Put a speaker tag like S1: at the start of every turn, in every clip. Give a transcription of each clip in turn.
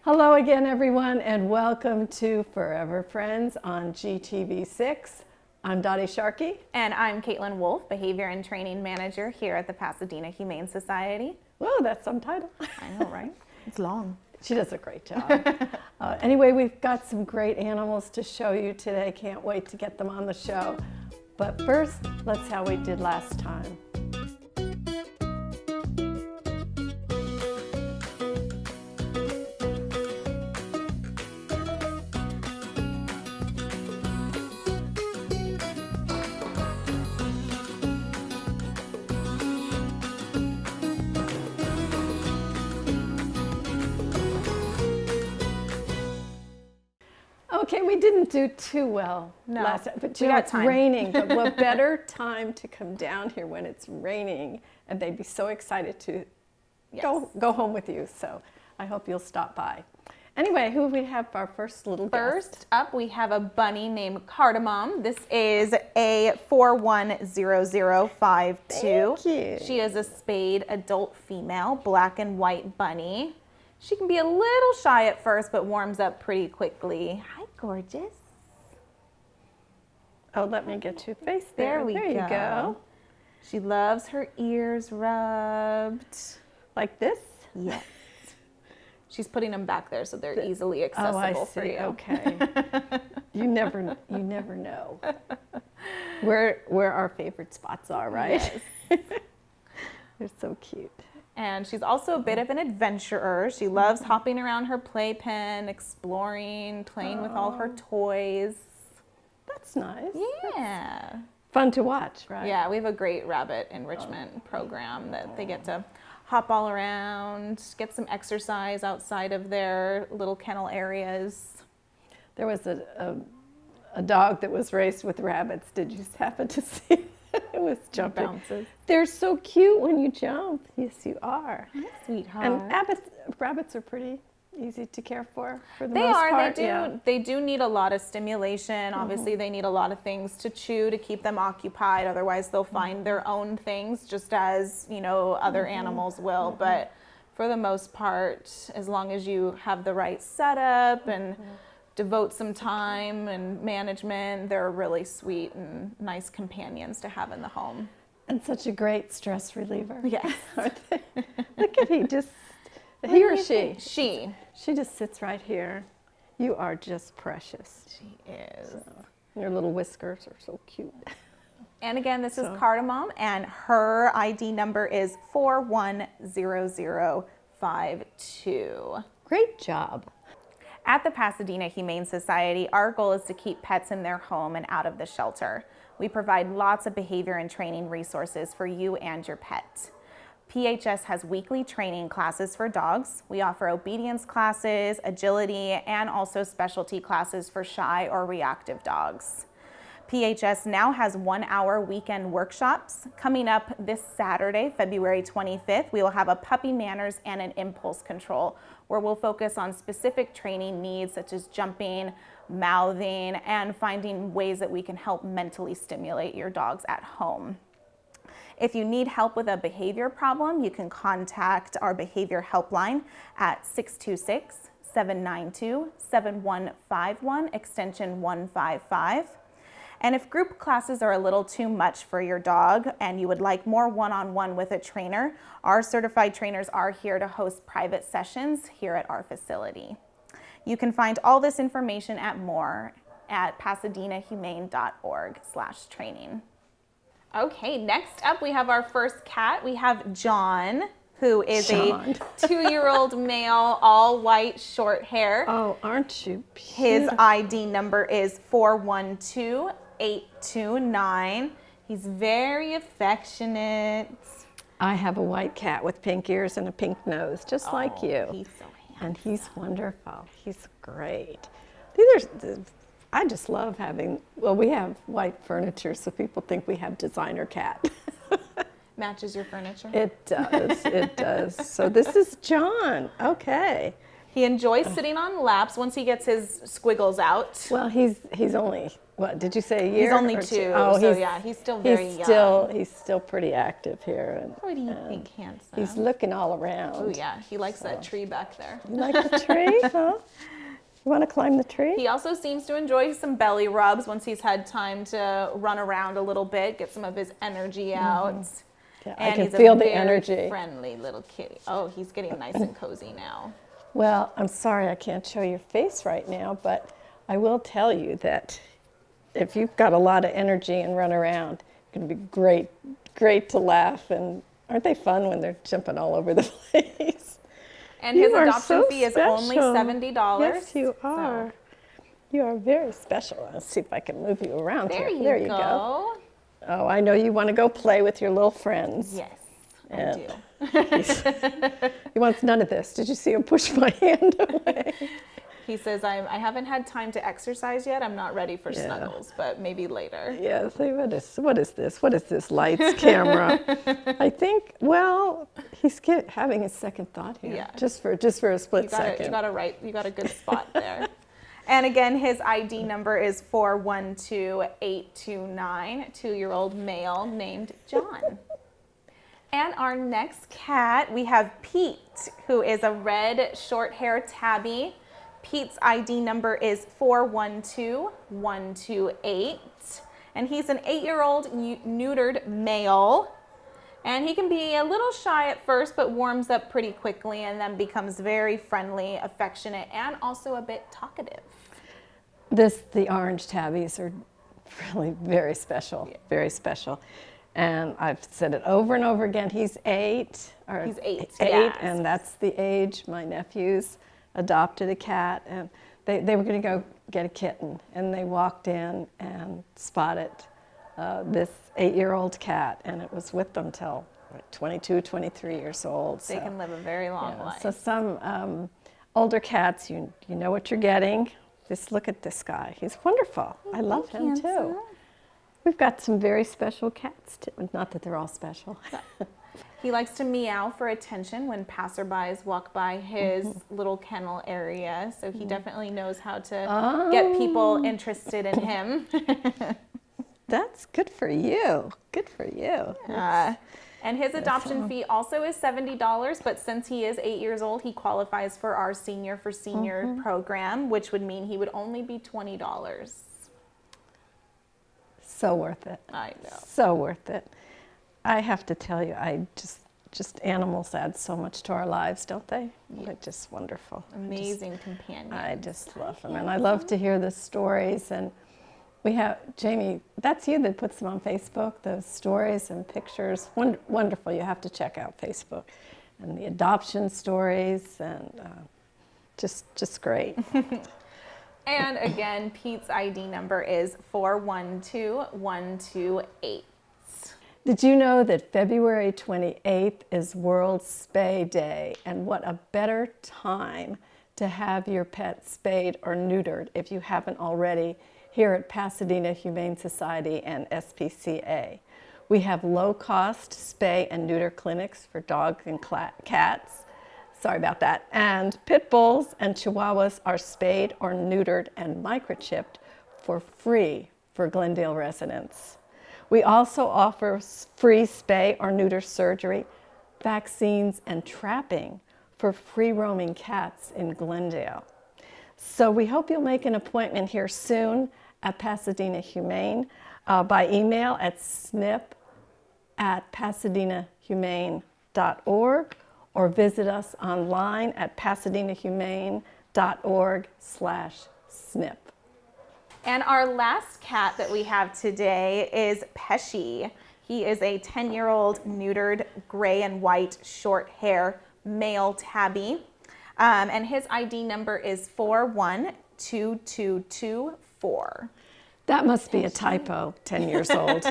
S1: Hello again, everyone, and welcome to Furrever Friends on GTV6. I'm Dottie Sharkey.
S2: And I'm Caitlin Wolf, Behavior and Training Manager here at the Pasadena Humane Society.
S1: Whoa, that's some title.
S2: I know, right? It's long.
S1: She does a great job. Anyway, we've got some great animals to show you today. Can't wait to get them on the show. But first, let's see how we did last time. Okay, we didn't do too well last time, but you know, it's raining. But what better time to come down here when it's raining, and they'd be so excited to go home with you. So I hope you'll stop by. Anyway, who we have for our first little guest?
S2: First up, we have a bunny named Cardamom. This is a 410052.
S1: Thank you.
S2: She is a spayed adult female, black and white bunny. She can be a little shy at first, but warms up pretty quickly. Hi, gorgeous.
S1: Oh, let me get your face there.
S2: There you go. She loves her ears rubbed.
S1: Like this?
S2: Yes. She's putting them back there so they're easily accessible for you.
S1: Okay. You never know where our favorite spots are, right?
S2: Yes.
S1: They're so cute.
S2: And she's also a bit of an adventurer. She loves hopping around her playpen, exploring, playing with all her toys.
S1: That's nice.
S2: Yeah.
S1: That's fun to watch, right?
S2: Yeah, we have a great rabbit enrichment program that they get to hop all around, get some exercise outside of their little kennel areas.
S1: There was a dog that was raised with rabbits. Did you happen to see it? It was jumping.
S2: Bounces.
S1: They're so cute when you jump. Yes, you are.
S2: Hi, sweetheart.
S1: And rabbits are pretty easy to care for the
S2: They
S1: most
S2: are.
S1: part.
S2: They do need a lot of stimulation. Obviously, they need a lot of things to chew to keep them occupied. Otherwise, they'll find their own things, just as other animals will. But for the most part, as long as you have the right setup and devote some time and management, they're really sweet and nice companions to have in the home.
S1: And such a great stress reliever.
S2: Yes.
S1: Look at he or she?
S2: She.
S1: She just sits right here. You are just precious.
S2: She is.
S1: So, your little whiskers are so cute.
S2: And again, this is Cardamom, and her ID number is 410052.
S1: Great job.
S2: At the Pasadena Humane Society, our goal is to keep pets in their home and out of the shelter. We provide lots of behavior and training resources for you and your pet. PHS has weekly training classes for dogs. We offer obedience classes, agility, and also specialty classes for shy or reactive dogs. PHS now has 1-hour weekend workshops. Coming up this Saturday, February 25th, we will have a puppy manners and an impulse control, where we'll focus on specific training needs such as jumping, mouthing, and finding ways that we can help mentally stimulate your dogs at home. If you need help with a behavior problem, you can contact our behavior helpline at 626-792-7151, extension 155. And if group classes are a little too much for your dog and you would like more one-on-one with a trainer, our certified trainers are here to host private sessions here at our facility. You can find all this information at more at pasadenahumane.org/training. Okay, next up we have our first cat. We have John, who is a 2-year-old male, all white, short hair.
S1: Oh, aren't you beautiful?
S2: His ID number is 412829. He's very affectionate.
S1: I have a white cat with pink ears and a pink nose, just like you.
S2: He's so handsome.
S1: And he's wonderful. He's great. I just love having, we have white furniture, so people think we have designer cat.
S2: Matches your furniture?
S1: It does, it does. So this is John. Okay.
S2: He enjoys sitting on laps once he gets his squiggles out.
S1: Well, he's only, what, did you say a year?
S2: He's only
S1: or
S2: 2.
S1: Oh,
S2: so yeah, he's still very young.
S1: He's still pretty active here. And,
S2: What do you think, handsome?
S1: he's looking all around.
S2: Oh yeah, he likes that tree back there.
S1: You like the tree, huh? You want to climb the tree?
S2: He also seems to enjoy some belly rubs once he's had time to run around a little bit, get some of his energy out.
S1: Yeah,
S2: And
S1: I can
S2: he's
S1: feel
S2: a
S1: the
S2: very
S1: energy.
S2: friendly little kitty. Oh, he's getting nice and cozy now.
S1: Well, I'm sorry I can't show your face right now, but I will tell you that if you've got a lot of energy and run around, it's going to be great to laugh. And aren't they fun when they're jumping all over the place?
S2: And his
S1: You are
S2: adoption
S1: so
S2: fee is
S1: special.
S2: only $70.
S1: Yes, you are. You are very special. Let's see if I can move you around
S2: There
S1: here.
S2: you
S1: There you go. Oh, I know you want to go play with your little friends.
S2: Yes,
S1: And
S2: I do.
S1: He wants none of this. Did you see him push my hand away?
S2: He says, I haven't had time to exercise yet. I'm not ready for snuggles, but maybe later.
S1: Yeah, see, what is this? What is this? Lights, camera. I think, well, he's having a second thought here.
S2: Yeah.
S1: Just for a split second.
S2: You got a good spot there. And again, his ID number is 412829, 2-year-old male named John. And our next cat, we have Pete, who is a red short hair tabby. Pete's ID number is 412128. And he's an 8-year-old neutered male. And he can be a little shy at first, but warms up pretty quickly and then becomes very friendly, affectionate, and also a bit talkative.
S1: The orange tabbies are really very special, very special. And I've said it over and over again. He's 8.
S2: He's 8,
S1: yes. And that's the age my nephews adopted a cat. And they were going to go get a kitten. And they walked in and spotted this 8-year-old cat. And it was with them till 22, 23 years old.
S2: They can live a very long life.
S1: So some older cats, you know what you're getting. Just look at this guy. He's wonderful. I love him too. We've got some very special cats too. Not that they're all special.
S2: He likes to meow for attention when passerbys walk by his little kennel area. So he definitely knows how to get people interested in him.
S1: That's good for you. Good for you.
S2: And his adoption fee also is $70, but since he is 8 years old, he qualifies for our Senior for Senior program, which would mean he would only be $20.
S1: So worth it.
S2: I know.
S1: So worth it. I have to tell you, just animals add so much to our lives, don't they? Yes. They're just wonderful.
S2: Amazing companions.
S1: I just love them. And I love to hear the stories. And we have, Jamie, that's you that puts them on Facebook, those stories and pictures. Wonderful. You have to check out Facebook. And the adoption stories, and just great.
S2: And again, Pete's ID number is 412128.
S1: Did you know that February 28th is World Spay Day? And what a better time to have your pet spayed or neutered, if you haven't already, here at Pasadena Humane Society and SPCA. We have low-cost spay and neuter clinics for dogs and cats. Sorry about that. And pit bulls and chihuahuas are spayed or neutered and microchipped for free for Glendale residents. We also offer free spay or neuter surgery, vaccines, and trapping for free-roaming cats in Glendale. So we hope you'll make an appointment here soon at Pasadena Humane by email at snip@pasadenahumane.org or visit us online at pasadenahumane.org/snip.
S2: And our last cat that we have today is Pesci. He is a 10-year-old neutered gray and white short hair male tabby. And his ID number is 412224.
S1: That must be a typo, 10 years old.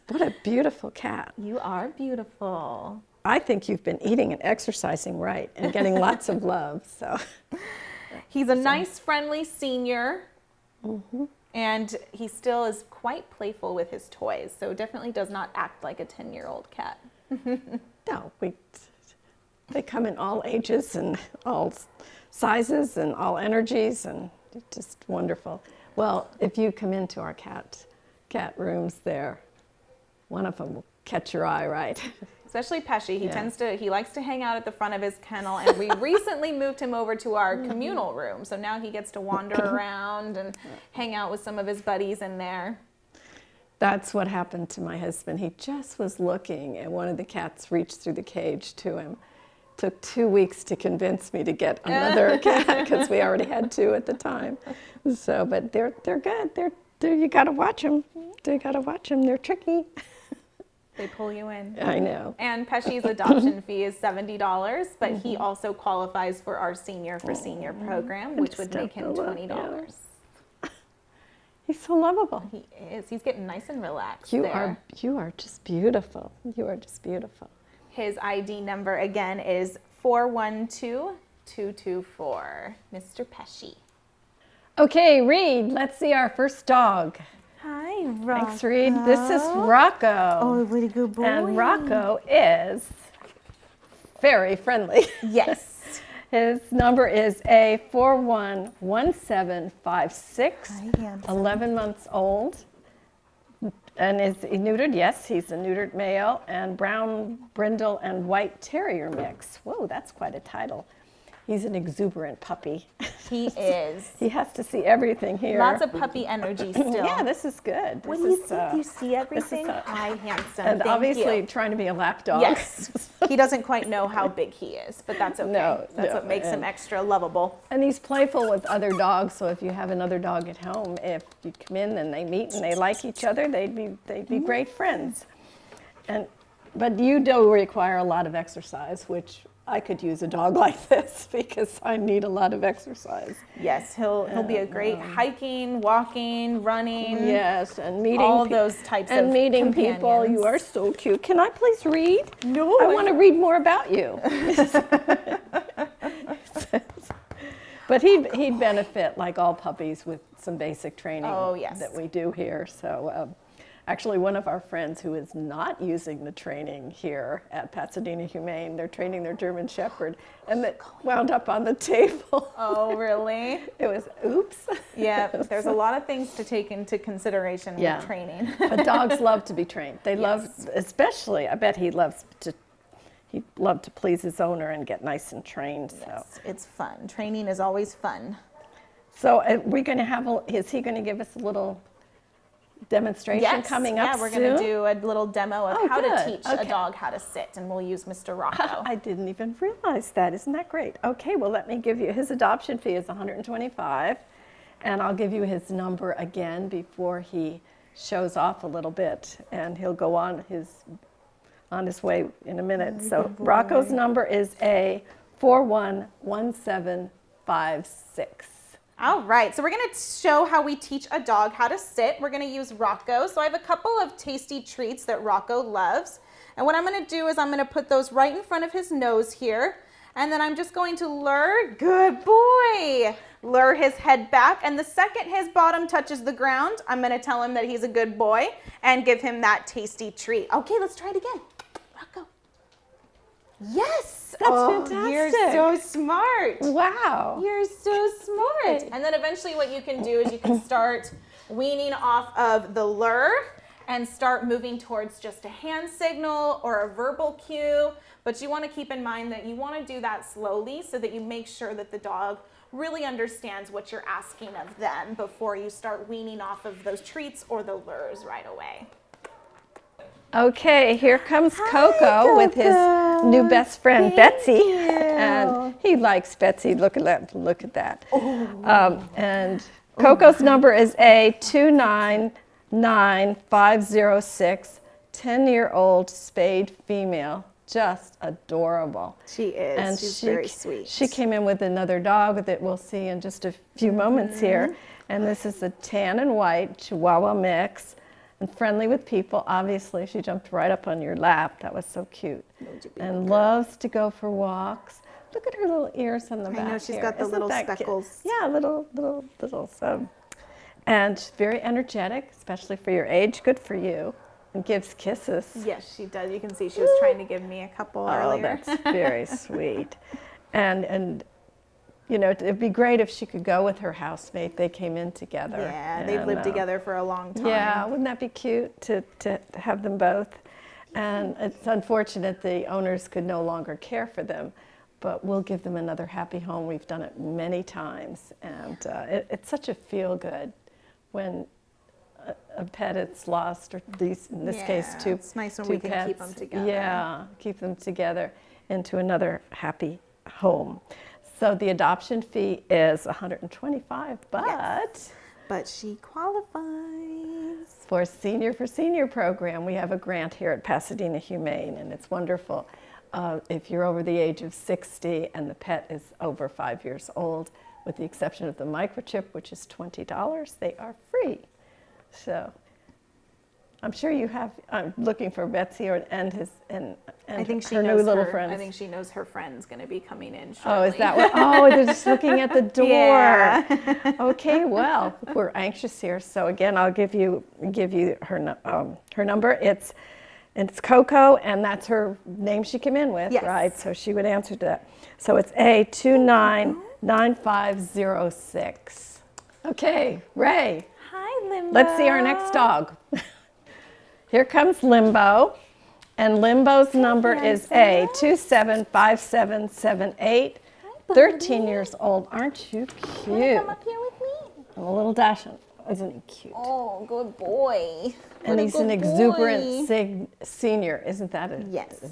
S1: What a beautiful cat.
S2: You are beautiful.
S1: I think you've been eating and exercising right and getting lots of love. So
S2: he's a nice, friendly senior. And he still is quite playful with his toys, so definitely does not act like a 10-year-old cat.
S1: No, They come in all ages and all sizes and all energies, and it's just wonderful. Well, if you come into our cat rooms there, one of them will catch your eye, right?
S2: Especially Pesci. He likes to hang out at the front of his kennel, and we recently moved him over to our communal room. So now he gets to wander around and hang out with some of his buddies in there.
S1: That's what happened to my husband. He just was looking, and one of the cats reached through the cage to him. Took 2 weeks to convince me to get another cat because we already had 2 at the time. So, but they're good. They're you gotta watch them. You gotta watch them. They're tricky.
S2: They pull you in.
S1: I know.
S2: And Pesci's adoption fee is $70, but he also qualifies for our Senior for Senior program, which would make him $20.
S1: He's so lovable.
S2: He is. He's getting nice and relaxed.
S1: You are just beautiful. You are just beautiful.
S2: His ID number again is 412224. Mr. Pesci.
S1: Okay, Reed, let's see our first dog.
S2: Hi, Rocco.
S1: Thanks, Reed. This is Rocco.
S2: Oh, what a good boy.
S1: And Rocco is very friendly.
S2: Yes.
S1: His number is A411756, 11 months old. And is he neutered? Yes, he's a neutered male, and brown brindle and white terrier mix. Whoa, that's quite a title. He's an exuberant puppy.
S2: He is.
S1: He has to see everything here.
S2: Lots of puppy energy still.
S1: Yeah, this is good.
S2: What do you think? You see everything? Hi, handsome.
S1: And
S2: Thank
S1: obviously
S2: you.
S1: trying to be a lap dog.
S2: Yes. He doesn't quite know how big he is, but that's okay. That's what makes him extra lovable.
S1: And he's playful with other dogs, so if you have another dog at home, if you come in and they meet and they like each other, they'd be great friends. But you do require a lot of exercise, which I could use a dog like this because I need a lot of exercise.
S2: Yes, he'll be a great hiking, walking, running.
S1: Yes, and meeting
S2: all those types of
S1: meeting
S2: companions.
S1: people. You are so cute. Can I please read?
S2: No.
S1: I want to read more about you. But he'd benefit, like all puppies, with some basic training that we do here. So actually, one of our friends who is not using the training here at Pasadena Humane, they're training their German Shepherd, and that wound up on the table.
S2: Oh, really?
S1: It was, oops.
S2: Yeah, there's a lot of things to take into consideration with training.
S1: But dogs love to be trained. They love, especially, I bet he'd love to please his owner and get nice and trained.
S2: Yes, it's fun. Training is always fun.
S1: So we're going to have, is he going to give us a little demonstration coming up soon?
S2: Yeah, we're going to do a little demo of how to teach a dog how to sit, and we'll use Mr. Rocco.
S1: I didn't even realize that. Isn't that great? Okay, well, let me give you, his adoption fee is $125, and I'll give you his number again before he shows off a little bit, and he'll go on his way in a minute. So Rocco's number is A411756.
S2: All right, so we're going to show how we teach a dog how to sit. We're going to use Rocco. So I have a couple of tasty treats that Rocco loves. And what I'm going to do is I'm going to put those right in front of his nose here. And then I'm just going to lure, good boy, lure his head back. And the second his bottom touches the ground, I'm going to tell him that he's a good boy and give him that tasty treat. Okay, let's try it again. Rocco. Yes.
S1: That's fantastic.
S2: You're so smart.
S1: Wow.
S2: You're so smart. And then eventually what you can do is you can start weaning off of the lure and start moving towards just a hand signal or a verbal cue. But you want to keep in mind that you want to do that slowly so that you make sure that the dog really understands what you're asking of them before you start weaning off of those treats or the lures right away.
S1: Okay, here comes Coco with his new best friend, Betsy. And he likes Betsy. Look at that. Look at that. And Coco's number is A299506, 10-year-old spayed female. Just adorable.
S2: She is.
S1: And
S2: she's very sweet.
S1: She came in with another dog that we'll see in just a few moments here. And this is a tan and white Chihuahua mix. And friendly with people. Obviously, she jumped right up on your lap. That was so cute. And loves to go for walks. Look at her little ears on the back.
S2: I know, she's got the little speckles.
S1: Yeah, little. So, and she's very energetic, especially for your age. Good for you. and gives kisses.
S2: Yes, she does. You can see she was trying to give me a couple earlier.
S1: That's very sweet. And you know, it'd be great if she could go with her housemate. They came in together.
S2: Yeah, they've lived together for a long time.
S1: Yeah, wouldn't that be cute to have them both? And it's unfortunate the owners could no longer care for them, but we'll give them another happy home. We've done it many times, and it's such a feel-good when a pet is lost, or these, in this case, two
S2: it's nice when
S1: two
S2: we can
S1: pets.
S2: keep them together.
S1: Yeah, keep them together into another happy home. So the adoption fee is $125,
S2: but she qualifies
S1: for senior program. We have a grant here at Pasadena Humane, and it's wonderful. If you're over the age of 60 and the pet is over 5 years old, with the exception of the microchip, which is $20, they are free. So I'm sure you have. I'm looking for Betsy and
S2: I think she
S1: her
S2: knows
S1: new little
S2: her,
S1: friends.
S2: I think she knows her friend's going to be coming in shortly.
S1: Oh, is that what? Oh, they're just looking at the door.
S2: Yeah.
S1: Okay, well, we're anxious here. So again, I'll give you her number. It's Coco, and that's her name she came in with,
S2: yes.
S1: right? So she would answer to that. So it's A299506. Okay, Ray.
S2: Hi, Limbo.
S1: Let's see our next dog. Here comes Limbo, and Limbo's number is A275778. 13 years old. Aren't you cute?
S2: Come up here with me.
S1: And a little dachshund. Isn't he cute?
S2: Oh, good boy.
S1: And he's an exuberant senior. Isn't that a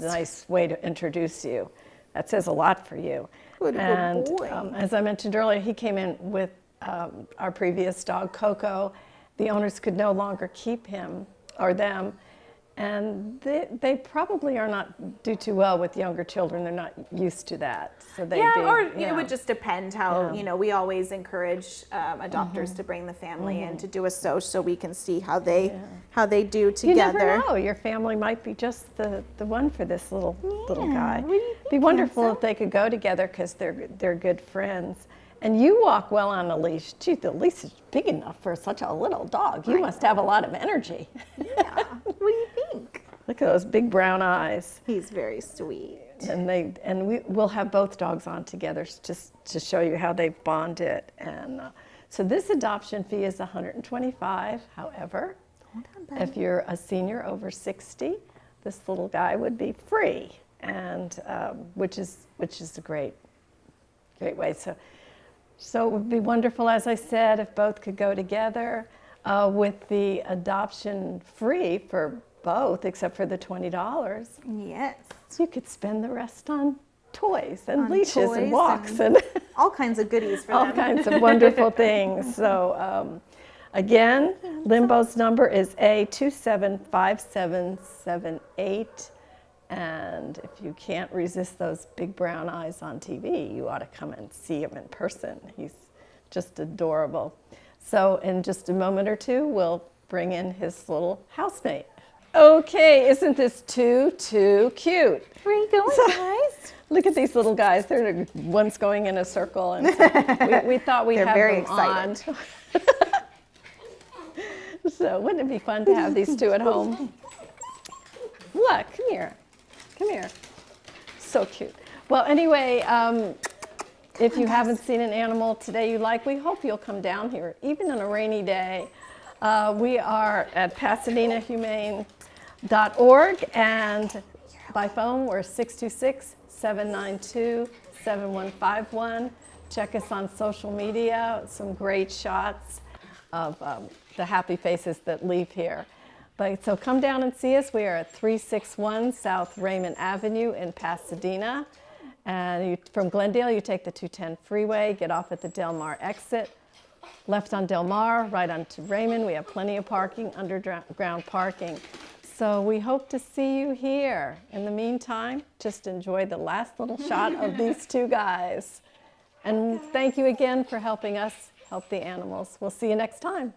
S1: nice way to introduce you? That says a lot for you.
S2: Good boy.
S1: As I mentioned earlier, he came in with our previous dog, Coco. The owners could no longer keep him or them, and they probably are not do too well with younger children. They're not used to that, so they
S2: it would just depend how we always encourage adopters to bring the family in to do a so we can see how they do together.
S1: You never know. Your family might be just the one for this little guy.
S2: What do you think,
S1: It'd be wonderful if they could go together because they're good friends. And you walk well on a leash. Gee, the leash is big enough for such a little dog. You must have a lot of energy.
S2: Yeah. What do you think?
S1: Look at those big brown eyes.
S2: He's very sweet.
S1: And we'll have both dogs on together just to show you how they've bonded. And so this adoption fee is $125. However, if you're a senior over 60, this little guy would be free, and which is a great way. So it would be wonderful, as I said, if both could go together with the adoption free for both, except for the $20.
S2: Yes.
S1: You could spend the rest on toys and leashes and walks and
S2: all kinds of goodies for
S1: all
S2: them.
S1: kinds of wonderful things. So again, Limbo's number is A275778. And if you can't resist those big brown eyes on TV, you ought to come and see him in person. He's just adorable. So in just a moment or two, we'll bring in his little housemate. Okay, isn't this too cute?
S2: Where are you going, guys?
S1: Look at these little guys. One's going in a circle, and so we thought we'd have
S2: very
S1: them
S2: excited.
S1: on. So wouldn't it be fun to have these two at home? Look, come here. Come here. So cute. Well, anyway, if you haven't seen an animal today you like, we hope you'll come down here, even on a rainy day. We are at PasadenaHumane.org, and by phone, we're 626-792-7151. Check us on social media, some great shots of the happy faces that leave here. So come down and see us. We are at 361 South Raymond Avenue in Pasadena. And from Glendale, you take the 210 freeway, get off at the Del Mar exit, left on Del Mar, right onto Raymond. We have plenty of parking, underground parking. So we hope to see you here. In the meantime, just enjoy the last little shot of these two guys. And thank you again for helping us help the animals. We'll see you next time.